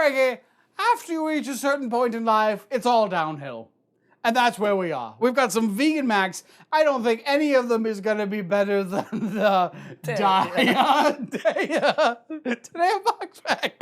Frankie, after you reach a certain point in life, it's all downhill. And that's where we are. We've got some vegan Macs. I don't think any of them is going to be better than the Today on BoxMac.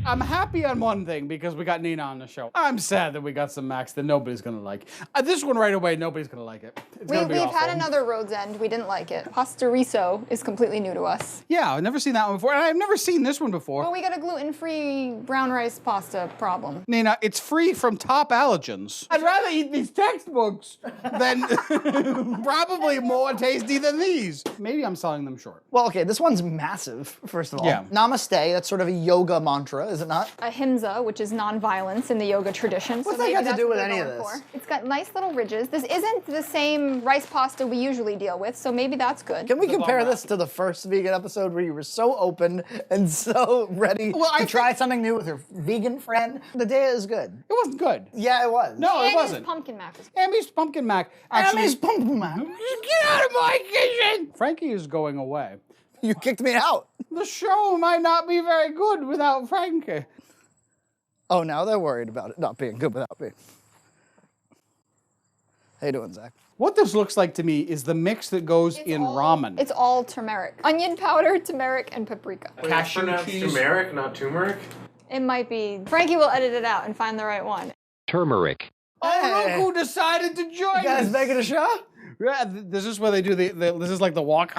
I'm happy on one thing because we got Nina on the show. I'm sad that we got some Macs that nobody's gonna like. This one right away, nobody's gonna like it. We've had another Road's End. We didn't like it. Pastariso is completely new to us. Yeah, I've never seen that one before, and I've never seen this one before. Well, we got a gluten-free brown rice pasta problem. Nina, it's free from top allergens. I'd rather eat these textbooks than probably more tasty than these. Maybe I'm selling them short. Well, okay, this one's massive, first of all. Yeah. Namaste, that's sort of a yoga mantra, is it not? Ahimsa, which is non-violence in the yoga tradition. What's that got to do with any of this? It's got nice little ridges. This isn't the same rice pasta we usually deal with, so maybe that's good. Can we compare this to the first vegan episode where you were so open and so ready to try something new with your vegan friend? The day is good. It wasn't good. Yeah, it was. No, it wasn't. Pumpkin mac. Amy's pumpkin mac. Amy's pumpkin mac. Get out of my kitchen! Frankie is going away. You kicked me out. The show might not be very good without Frankie. Oh, now they're worried about it not being good without me. How you doing, Zach? What this looks like to me is the mix that goes in ramen. It's all turmeric. Onion powder, turmeric, and paprika. Cashew cheese. Turmeric, not turmeric? It might be. Frankie will edit it out and find the right one. Turmeric. Oh, look who decided to join us. You guys making a show? Yeah, this is where they do this is like the walk.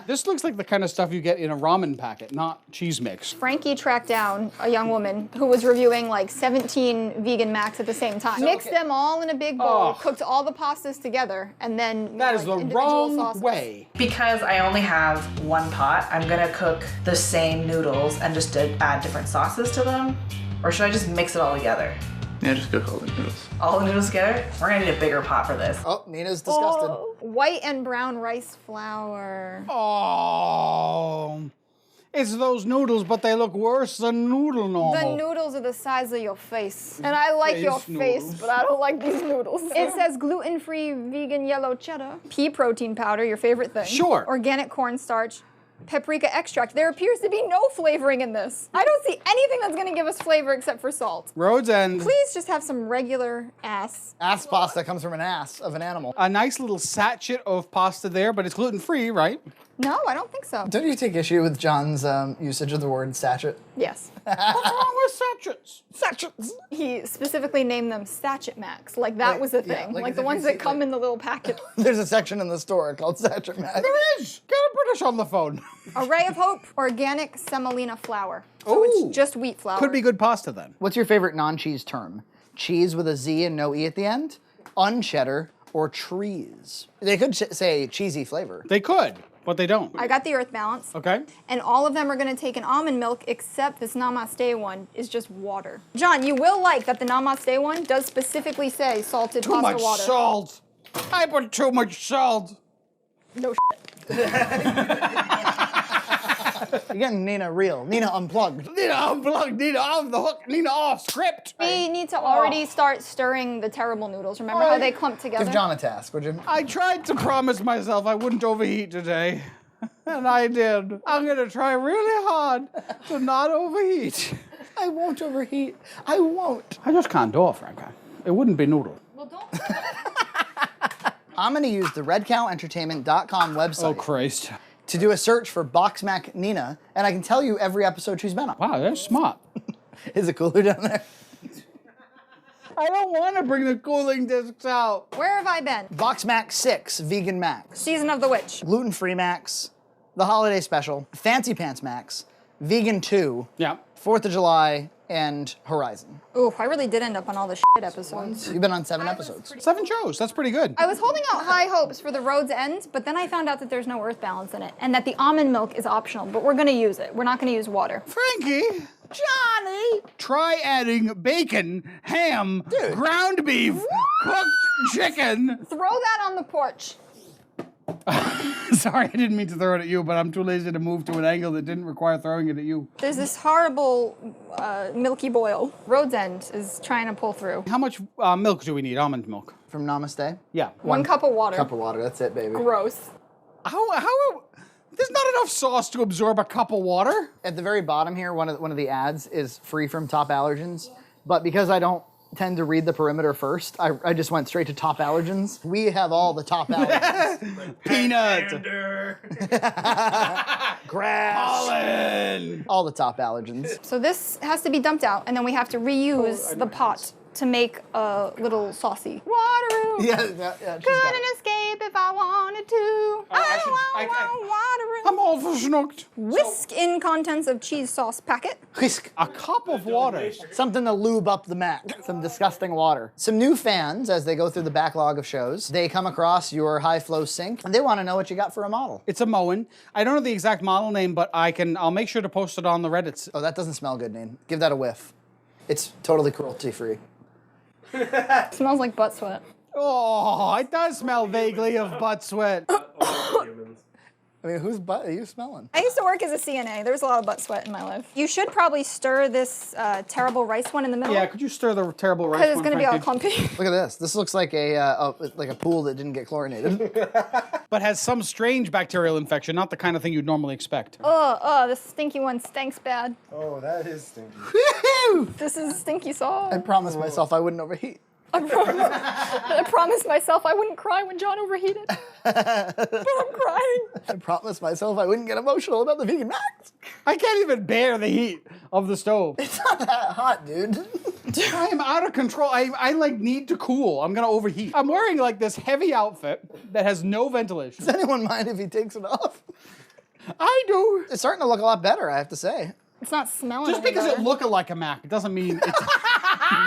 This looks like the kind of stuff you get in a ramen packet, not cheese mix. Frankie tracked down a young woman who was reviewing like 17 vegan Macs at the same time. Mixed them all in a big bowl, cooked all the pastas together, and then that is the wrong way. Because I only have one pot, I'm gonna cook the same noodles and just add different sauces to them. Or should I just mix it all together? Yeah, just cook all the noodles. All the noodles together? We're gonna need a bigger pot for this. Oh, Nina's disgusted. White and brown rice flour. Oh, it's those noodles, but they look worse than noodle normal. The noodles are the size of your face. And I like your face, but I don't like these noodles. It says gluten-free vegan yellow cheddar. Pea protein powder, your favorite thing. Sure. Organic cornstarch. Paprika extract. There appears to be no flavoring in this. I don't see anything that's gonna give us flavor except for salt. Road's End. Please just have some regular ass. Ass pasta comes from an ass of an animal. A nice little sachet of pasta there, but it's gluten-free, right? No, I don't think so. Don't you take issue with John's usage of the word sachet? Yes. What's wrong with sachets? Sachets! He specifically named them sachet Macs. Like that was a thing. like like if the you ones see, that come in the little packet. There's a section in the store called Sachet Mac. There is. Get a British on the phone. Array of Hope, organic semolina flour. So it's just wheat flour. Could be good pasta then. What's your favorite non-cheese term? Cheese with a Z and no E at the end? Uncheddar or Chreese? They could say cheesy flavor. They could, but they don't. I got the earth balance. Okay. And all of them are going to take an almond milk, except this Namaste one is just water. John, you will like that the Namaste one does specifically say salted Too pasta much water. salt. I put too much salt. No You're getting Nina real. Nina unplugged. Nina unplugged. Nina off the hook. Nina off script. We need to already start stirring the terrible noodles. Remember how they clump together? Give John a task, would you? I tried to promise myself I wouldn't overheat today. And I did. I'm going to try really hard to not overheat. I won't overheat. I won't. I just can't do it, Frankie. It wouldn't be noodle. Well, don't. I'm going to use the redcowentertainment.com website. Oh, Christ. To do a search for BoxMac Nina, and I can tell you every episode she's been on. Wow, that's smart. Is it cooler down there? I don't want to bring the cooling discs out. Where have I been? BoxMac 6, Vegan Max. Season of the Witch. Gluten-free Max, the Holiday Special, Fancy Pants Max, Vegan 2, Yeah. 4th of July, and Horizon. Ooh, I really did end up on all the shit episodes. You've been on 7 episodes. 7 shows. That's pretty good. I was holding out high hopes for the Road's End, but then I found out that there's no earth balance in it, and that the almond milk is optional, but we're gonna use it. We're not gonna use water. Frankie, Johnny, try adding bacon, ham, ground beef, cooked chicken. Throw that on the porch. Sorry, I didn't mean to throw it at you, but I'm too lazy to move to an angle that didn't require throwing it at you. There's this horrible milky boil. Road's End is trying to pull through. How much milk do we need? Almond milk. From Namaste? Yeah. One cup of water. Cup of water, that's it, baby. Gross. How there's not enough sauce to absorb a cup of water? At the very bottom here, one of the ads is free from top allergens, but because I don't tend to read the perimeter first, I just went straight to top allergens. We have all the top allergens. Peanut. Grass. Pollen. All the top allergens. So this has to be dumped out, and then we have to reuse the pot to make a little saucy. Wateroo. Yeah, she's got Couldn't it. escape if I wanted to. I want wateroo. I'm all verschnooked. Whisk in contents of cheese sauce packet. Whisk. A cup of water. Something to lube up the Mac. Some disgusting water. Some new fans, as they go through the backlog of shows, they come across your high flow sink, and they want to know what you got for a model. It's a Moen. I don't know the exact model name, but I'll make sure to post it on the Reddits. Oh, that doesn't smell good, Nate. Give that a whiff. It's totally cruelty-free. Smells like butt sweat. Oh, it does smell vaguely of butt sweat. I mean, whose butt are you smelling? I used to work as a CNA. There was a lot of butt sweat in my life. You should probably stir this terrible rice one in the middle. Yeah, could you stir the terrible rice Because one, it's going to be all Frankie? clumpy. Look at this. This looks like a pool that didn't get chlorinated. But has some strange bacterial infection, not the kind of thing you'd normally expect. This stinky one stinks bad. Oh, that is stinky. This is stinky sauce. I promised myself I wouldn't overheat. I promised myself I wouldn't cry when John overheated. But I'm crying. I promised myself I wouldn't get emotional about the vegan max. I can't even bear the heat of the stove. It's not that hot, dude. I am out of control. I like need to cool. I'm gonna overheat. I'm wearing like this heavy outfit that has no ventilation. Does anyone mind if he takes it off? I do. It's starting to look a lot better, I have to say. It's not smelling Just any because better. it looked like a Mac, it doesn't mean it's...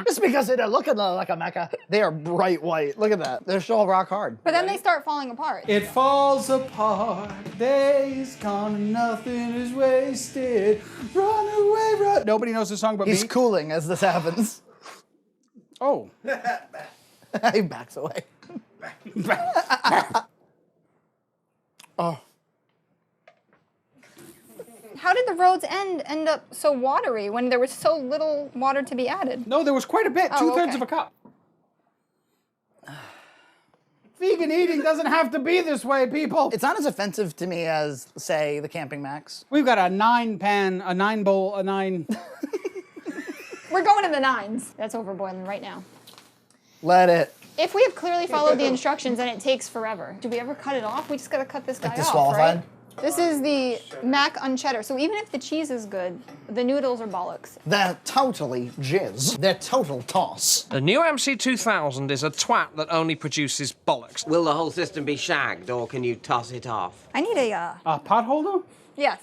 Just because they're looking like a mecha. They are bright white. Look at that. They're still rock hard. But then they start falling apart. It falls apart, days gone and nothing is wasted. Run away, run. Nobody knows the song but He's me. cooling as this happens. Oh. He backs away. Oh. How did the Road's end up so watery when there was so little water to be added? No, there was quite a bit. Oh, 2/3 okay. of a cup. Vegan eating doesn't have to be this way, people. It's not as offensive to me as, say, the Camping Max. We've got a 9-pan, a 9-bowl, a 9... We're going in the 9s. That's overboiling right now. Let it. If we have clearly followed the instructions and it takes forever, do we ever cut it off? We just gotta cut this guy off, disqualified? right? This is the Mac Uncheddar. So even if the cheese is good, the noodles are bollocks. They're totally jizz. They're total toss. The new MC2000 is a twat that only produces bollocks. Will the whole system be shagged, or can you toss it off? I need A pot holder? yes.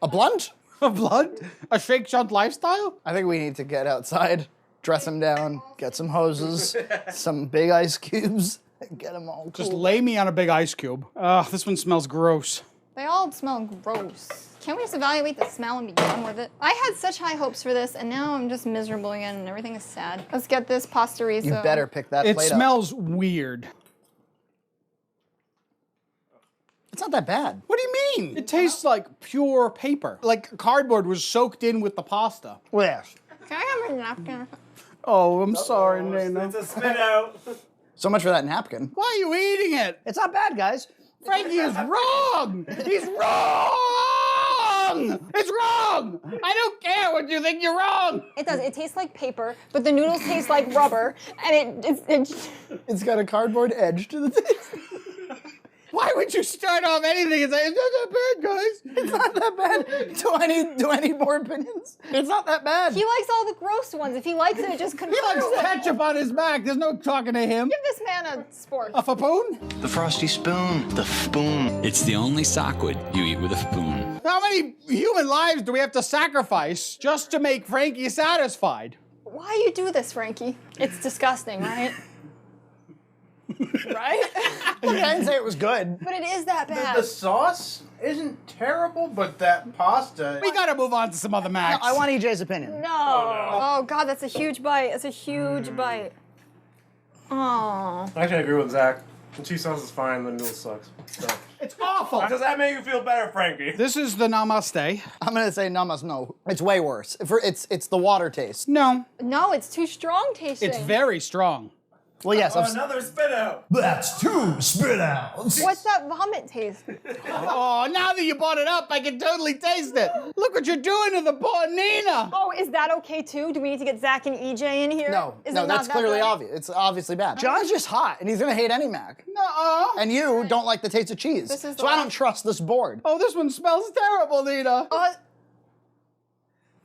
A blunt? A blood? A shake Junt lifestyle? I think we need to get outside, dress him down, get some hoses, some big ice cubes, and get him all cool. Just lay me on a big ice cube. This one smells gross. They all smell gross. Can't we just evaluate the smell and be done with it? I had such high hopes for this, and now I'm just miserable again, and everything is sad. Let's get this Pastariso. You better pick that It plate up. smells weird. It's not that bad. What do you mean? It tastes like pure paper. Like cardboard was soaked in with the pasta. Well, yes. Can I have a napkin? Oh, I'm sorry, Nana. It's a spit out. So much for that napkin. Why are you eating it? It's not bad, guys. Frankie is wrong! He's wrong! It's wrong! I don't care what you think, you're wrong! It does. It tastes like paper, but the noodles taste like rubber, and It's got a cardboard edge to the taste. Why would you start off anything and say, it's not that bad, guys? It's not that bad. Do I need more opinions? It's not that bad. He likes all the gross ones. If he likes it, it just confirms He likes it. ketchup on his back. There's no talking to him. Give this man a sport. A fapoon? The frosty spoon. The spoon. It's the only sockwood you eat with a spoon. How many human lives do we have to sacrifice just to make Frankie satisfied? Why you do this, Frankie? It's disgusting, right? Right? Look, I didn't say it was good. But it is that bad. The sauce isn't terrible, but that pasta. We gotta move on to some other Macs. I want EJ's opinion. No. Oh, God, that's a huge bite. It's a huge bite. Oh. Actually, I agree with Zach. The cheese sauce is fine, the noodle sucks. So. It's awful. Does that make you feel better, Frankie? This is the Namaste. I'm gonna say namaste. No, it's way worse. It's the water taste. No, No, it's too strong tasting. it's very strong. Well, yes. Another spit out. That's 2 spit outs. What's that vomit taste? Oh, now that you brought it up, I can totally taste it. Look what you're doing to the poor Nina. Oh, is that okay too? Do we need to get Zach and EJ in here? No, Is no, it not that's that clearly good? obvious. It's obviously bad. John's just hot, and he's gonna hate any Mac. Nuh-uh. And you don't like the taste of cheese. This is the So I one. don't trust this board. Oh, this one smells terrible, Nina.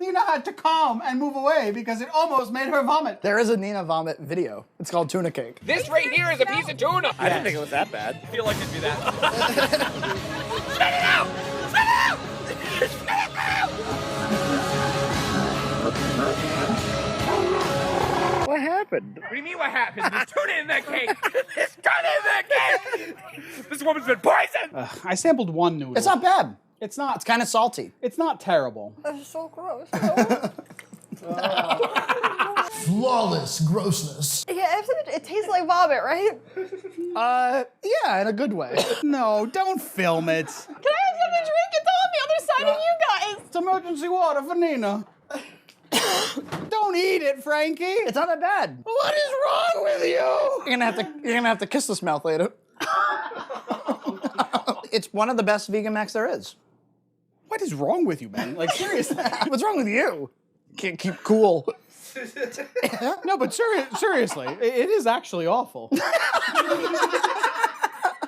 Nina had to calm and move away because it almost made her vomit. There is a Nina vomit video. It's called Tuna Cake. This right here is a piece of tuna. I didn't think it was that bad. I feel like it'd be that. Spit it out! Spit it out! Spit it out! What happened? What do you mean what happened? There's tuna in that cake. There's tuna in that cake. This woman's been poisoned. I sampled one noodle. It's not bad. It's not. It's kind of salty. It's not terrible. That's so gross. Flawless grossness. Yeah, it tastes like vomit, right? Yeah, in a good way. No, don't film it. Can I have something to drink? It's on the other side of you guys. It's emergency water for Nina. Don't eat it, Frankie. It's not that bad. What is wrong with you? You're gonna have to kiss this mouth later. It's one of the best vegan Macs there is. What is wrong with you, man? Like, seriously. What's wrong with you? Can't keep cool. No, but seriously, it is actually awful.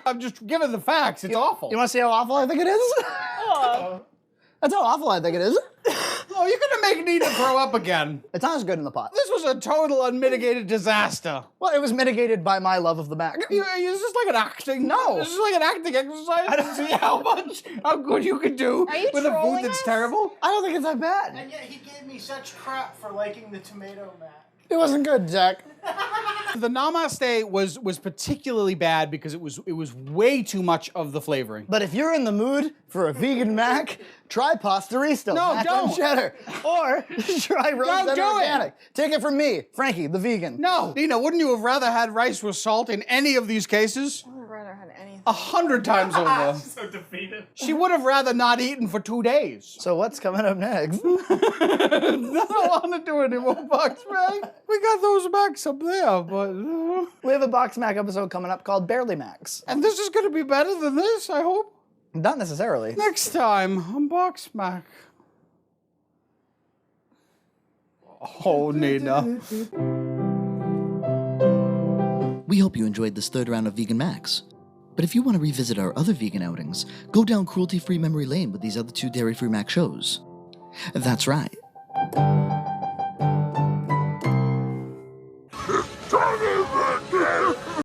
I'm just giving the facts. It's awful. You want to see how awful I think it is? That's how awful I think it is. Oh, you're gonna make Nina throw up again. It's not as good in the pot. This was a total unmitigated disaster. Well, it was mitigated by my love of the Mac. Is this like an acting? No. This is like an acting exercise. I don't see how good you can do Are you with a food trolling that's us? terrible. I don't think it's that bad. And yet he gave me such crap for liking the tomato mat. It wasn't good, Jack. The Namaste was particularly bad because it was way too much of the flavoring. But if you're in the mood for a vegan Mac, try Pastariso. No, Mac don't. Uncheddar. Or try Roland do it. Organic. Take it from me, Frankie, the vegan. No, Nina, wouldn't you have rather had rice with salt in any of these cases? I would rather have anything. 100 times over. So defeated. She would have rather not eaten for 2 days. So what's coming up next? I don't want to do any more BoxMac. We got those Macs up there, but... We have a BoxMac episode coming up called Barely Macs. And this is going to be better than this, I hope. Not necessarily. Next time on BoxMac. Oh, Nina. We hope you enjoyed this third round of Vegan Macs. But if you want to revisit our other vegan outings, go down cruelty-free memory lane with these other 2 dairy-free Mac shows. That's right.